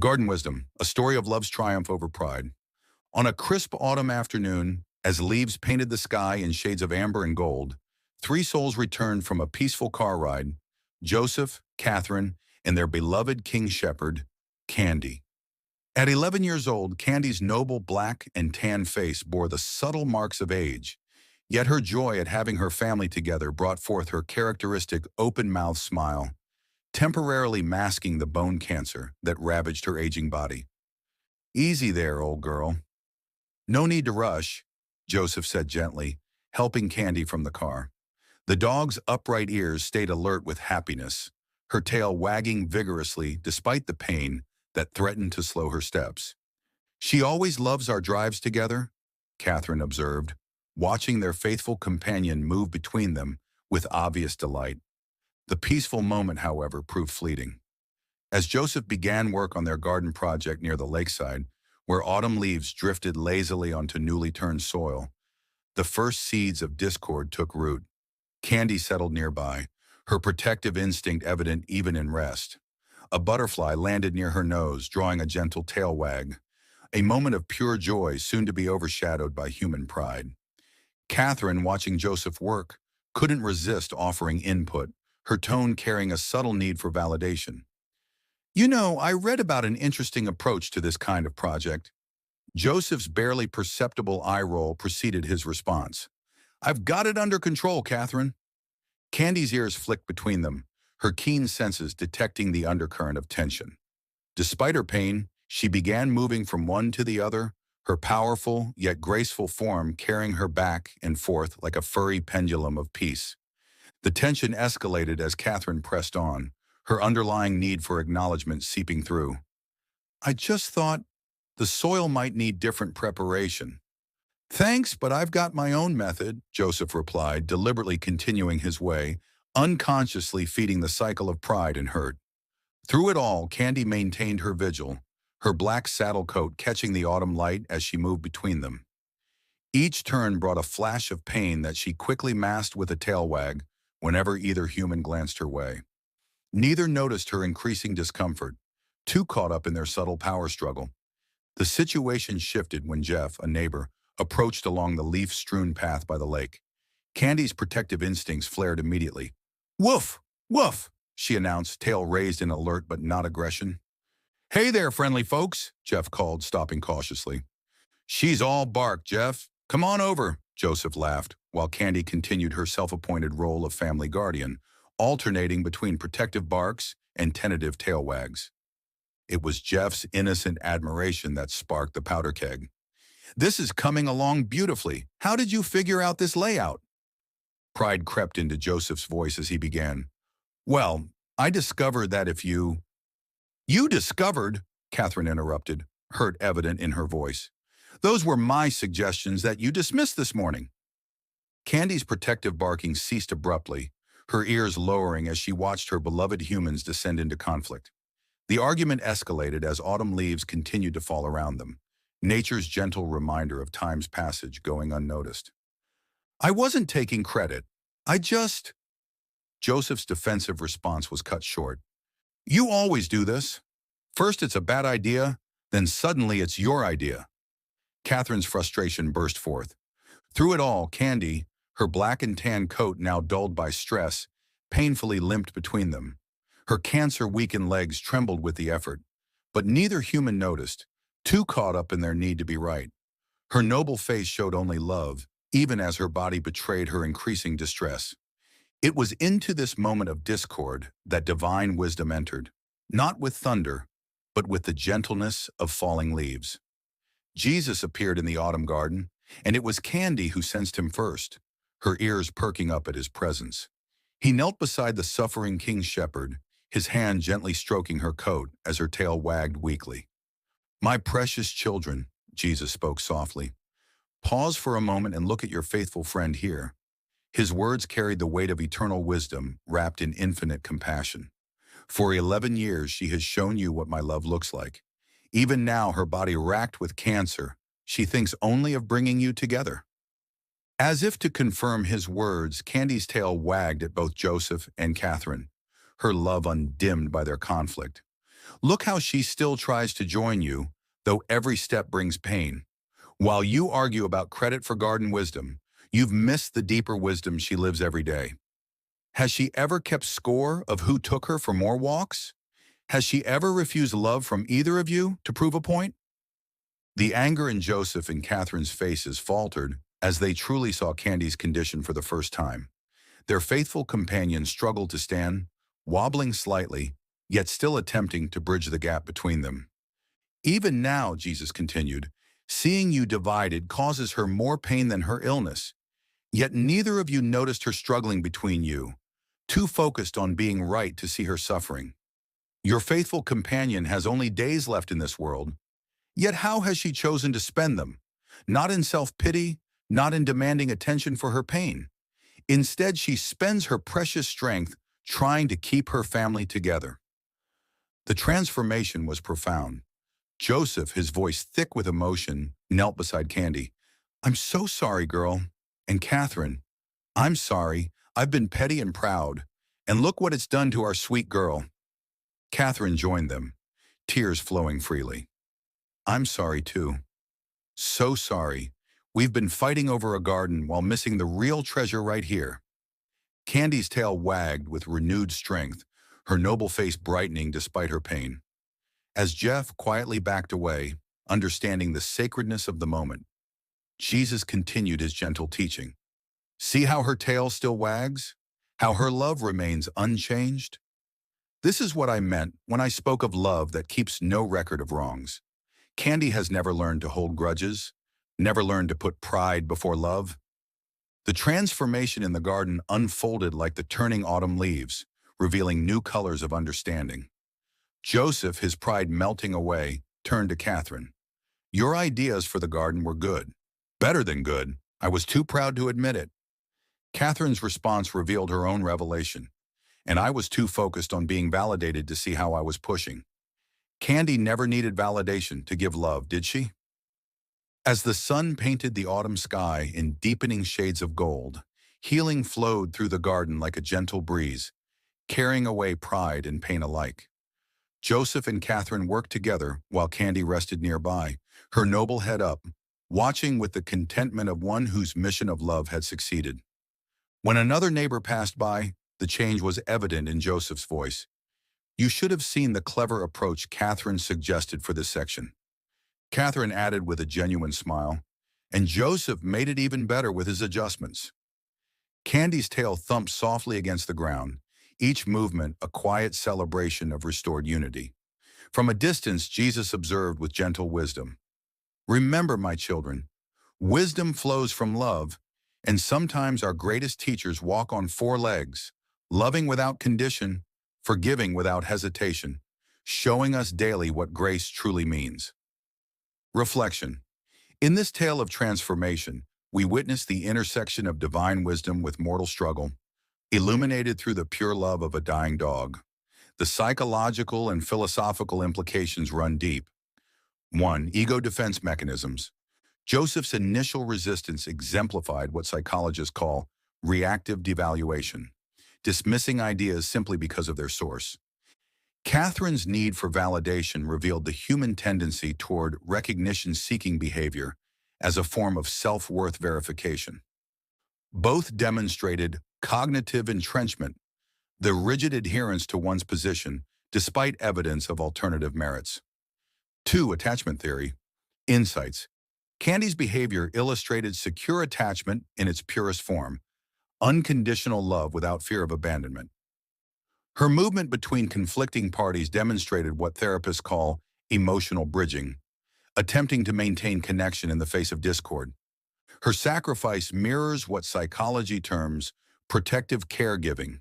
Garden Wisdom, a story of love's triumph over pride. On a crisp autumn afternoon, as leaves painted the sky in shades of amber and gold, three souls returned from a peaceful car ride: Joseph, Catherine, and their beloved king shepherd, Candy. At 11 years old, Candy's noble black and tan face bore the subtle marks of age, yet her joy at having her family together brought forth her characteristic open-mouthed smile, temporarily masking the bone cancer that ravaged her aging body. "Easy there, old girl. No need to rush," Joseph said gently, helping Candy from the car. The dog's upright ears stayed alert with happiness, her tail wagging vigorously despite the pain that threatened to slow her steps. "She always loves our drives together," Catherine observed, watching their faithful companion move between them with obvious delight. The peaceful moment, however, proved fleeting. As Joseph began work on their garden project near the lakeside, where autumn leaves drifted lazily onto newly turned soil, the first seeds of discord took root. Candy settled nearby, her protective instinct evident even in rest. A butterfly landed near her nose, drawing a gentle tail wag, a moment of pure joy soon to be overshadowed by human pride. Catherine, watching Joseph work, couldn't resist offering input, her tone carrying a subtle need for validation. "You know, I read about an interesting approach to this kind of project." Joseph's barely perceptible eye roll preceded his response. "I've got it under control, Catherine." Candy's ears flicked between them, her keen senses detecting the undercurrent of tension. Despite her pain, she began moving from one to the other, her powerful yet graceful form carrying her back and forth like a furry pendulum of peace. The tension escalated as Catherine pressed on, her underlying need for acknowledgement seeping through. "I just thought the soil might need different preparation." "Thanks, but I've got my own method," Joseph replied, deliberately continuing his way, unconsciously feeding the cycle of pride and hurt. Through it all, Candy maintained her vigil, her black saddle coat catching the autumn light as she moved between them. Each turn brought a flash of pain that she quickly masked with a tail wag whenever either human glanced her way. Neither noticed her increasing discomfort, too caught up in their subtle power struggle. The situation shifted when Jeff, a neighbor, approached along the leaf-strewn path by the lake. Candy's protective instincts flared immediately. "Woof! Woof!" she announced, tail raised in alert but not aggression. "Hey there, friendly folks," Jeff called, stopping cautiously. "She's all bark, Jeff. Come on over," Joseph laughed, while Candy continued her self-appointed role of family guardian, alternating between protective barks and tentative tail wags. It was Jeff's innocent admiration that sparked the powder keg. "This is coming along beautifully. How did you figure out this layout?" Pride crept into Joseph's voice as he began. "Well, I discovered that if you—" "You discovered," Catherine interrupted, hurt evident in her voice. "Those were my suggestions that you dismissed this morning." Candy's protective barking ceased abruptly, her ears lowering as she watched her beloved humans descend into conflict. The argument escalated as autumn leaves continued to fall around them, nature's gentle reminder of time's passage going unnoticed. "I wasn't taking credit. I just—" Joseph's defensive response was cut short. "You always do this. First it's a bad idea, then suddenly it's your idea." Catherine's frustration burst forth. Through it all, Candy, her black and tan coat now dulled by stress, painfully limped between them. Her cancer-weakened legs trembled with the effort, but neither human noticed, too caught up in their need to be right. Her noble face showed only love, even as her body betrayed her increasing distress. It was into this moment of discord that divine wisdom entered, not with thunder, but with the gentleness of falling leaves. Jesus appeared in the autumn garden, and it was Candy who sensed him first, her ears perking up at his presence. He knelt beside the suffering king shepherd, his hand gently stroking her coat as her tail wagged weakly. "My precious children," Jesus spoke softly, "pause for a moment and look at your faithful friend here." His words carried the weight of eternal wisdom wrapped in infinite compassion. "For 11 years she has shown you what my love looks like. Even now, her body racked with cancer, she thinks only of bringing you together." As if to confirm his words, Candy's tail wagged at both Joseph and Catherine, her love undimmed by their conflict. Look how she still tries to join you, though every step brings pain. While you argue about credit for garden wisdom, you've missed the deeper wisdom she lives every day. Has she ever kept score of who took her for more walks? Has she ever refused love from either of you to prove a point? The anger in Joseph and Catherine's faces faltered as they truly saw Candy's condition for the first time. Their faithful companion struggled to stand, wobbling slightly, yet still attempting to bridge the gap between them. Even now, Jesus continued, seeing you divided causes her more pain than her illness. Yet neither of you noticed her struggling between you, too focused on being right to see her suffering. Your faithful companion has only days left in this world, yet how has she chosen to spend them? Not in self-pity, not in demanding attention for her pain. Instead, she spends her precious strength trying to keep her family together. The transformation was profound. Joseph, his voice thick with emotion, knelt beside Candy. I'm so sorry, girl. And Catherine, I'm sorry. I've been petty and proud. And look what it's done to our sweet girl. Catherine joined them, tears flowing freely. I'm sorry too. So sorry. We've been fighting over a garden while missing the real treasure right here. Candy's tail wagged with renewed strength, her noble face brightening despite her pain. As Jeff quietly backed away, understanding the sacredness of the moment, Jesus continued his gentle teaching. See how her tail still wags? How her love remains unchanged? This is what I meant when I spoke of love that keeps no record of wrongs. Candy has never learned to hold grudges, never learned to put pride before love. The transformation in the garden unfolded like the turning autumn leaves, revealing new colors of understanding. Joseph, his pride melting away, turned to Catherine. Your ideas for the garden were good. Better than good. I was too proud to admit it. Catherine's response revealed her own revelation, and I was too focused on being validated to see how I was pushing. Candy never needed validation to give love, did she? As the sun painted the autumn sky in deepening shades of gold, healing flowed through the garden like a gentle breeze, carrying away pride and pain alike. Joseph and Catherine worked together while Candy rested nearby, her noble head up, watching with the contentment of one whose mission of love had succeeded. When another neighbor passed by, the change was evident in Joseph's voice. You should have seen the clever approach Catherine suggested for this section. Catherine added with a genuine smile, and Joseph made it even better with his adjustments. Candy's tail thumped softly against the ground, each movement a quiet celebration of restored unity. From a distance, Jesus observed with gentle wisdom. Remember, my children, wisdom flows from love, and sometimes our greatest teachers walk on four legs, loving without condition, forgiving without hesitation, showing us daily what grace truly means. Reflection. In this tale of transformation, we witness the intersection of divine wisdom with mortal struggle, illuminated through the pure love of a dying dog. The psychological and philosophical implications run deep. 1. Ego defense mechanisms. Joseph's initial resistance exemplified what psychologists call reactive devaluation, dismissing ideas simply because of their source. Catherine's need for validation revealed the human tendency toward recognition-seeking behavior as a form of self-worth verification. Both demonstrated cognitive entrenchment, the rigid adherence to one's position despite evidence of alternative merits. 2. Attachment theory. Insights. Candy's behavior illustrated secure attachment in its purest form, unconditional love without fear of abandonment. Her movement between conflicting parties demonstrated what therapists call emotional bridging, attempting to maintain connection in the face of discord. Her sacrifice mirrors what psychology terms protective caregiving,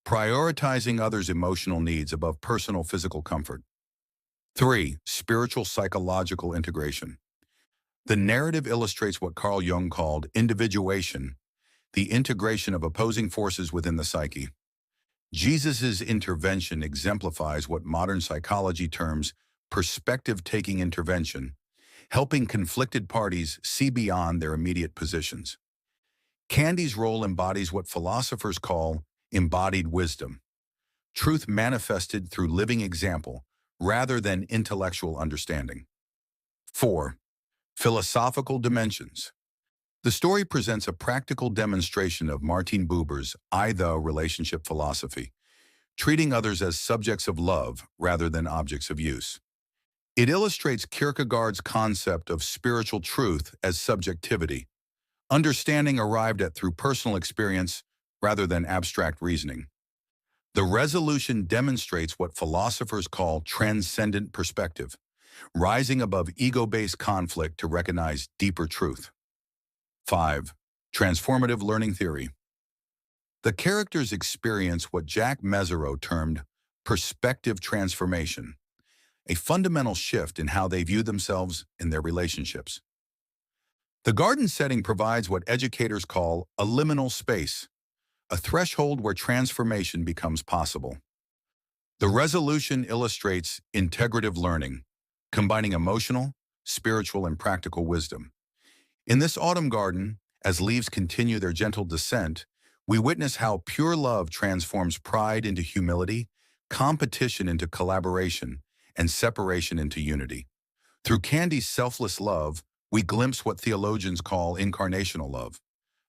prioritizing others' emotional needs above personal physical comfort. 3. Spiritual psychological integration. The narrative illustrates what Carl Jung called individuation, the integration of opposing forces within the psyche. Jesus' intervention exemplifies what modern psychology terms perspective-taking intervention, helping conflicted parties see beyond their immediate positions. Candy's role embodies what philosophers call embodied wisdom, truth manifested through living example, rather than intellectual understanding. 4. Philosophical dimensions. The story presents a practical demonstration of Martin Buber's I-thou relationship philosophy, treating others as subjects of love rather than objects of use. It illustrates Kierkegaard's concept of spiritual truth as subjectivity, understanding arrived at through personal experience rather than abstract reasoning. The resolution demonstrates what philosophers call transcendent perspective, rising above ego-based conflict to recognize deeper truth. 5. Transformative learning theory. The characters experience what Jacques Mezirow termed perspective transformation, a fundamental shift in how they view themselves and their relationships. The garden setting provides what educators call a liminal space, a threshold where transformation becomes possible. The resolution illustrates integrative learning, combining emotional, spiritual, and practical wisdom. In this autumn garden, as leaves continue their gentle descent, we witness how pure love transforms pride into humility, competition into collaboration, and separation into unity. Through Candy's selfless love, we glimpse what theologians call incarnational love,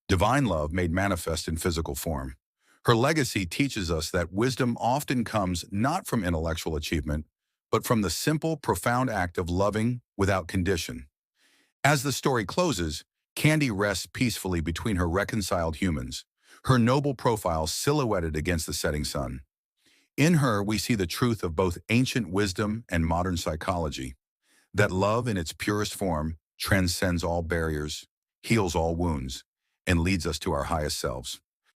divine love made manifest in physical form. Her legacy teaches us that wisdom often comes not from intellectual achievement, but from the simple, profound act of loving without condition. As the story closes, Candy rests peacefully between her reconciled humans, her noble profile silhouetted against the setting sun. In her, we see the truth of both ancient wisdom and modern psychology, that love in its purest form transcends all barriers, heals all wounds, and leads us to our highest selves.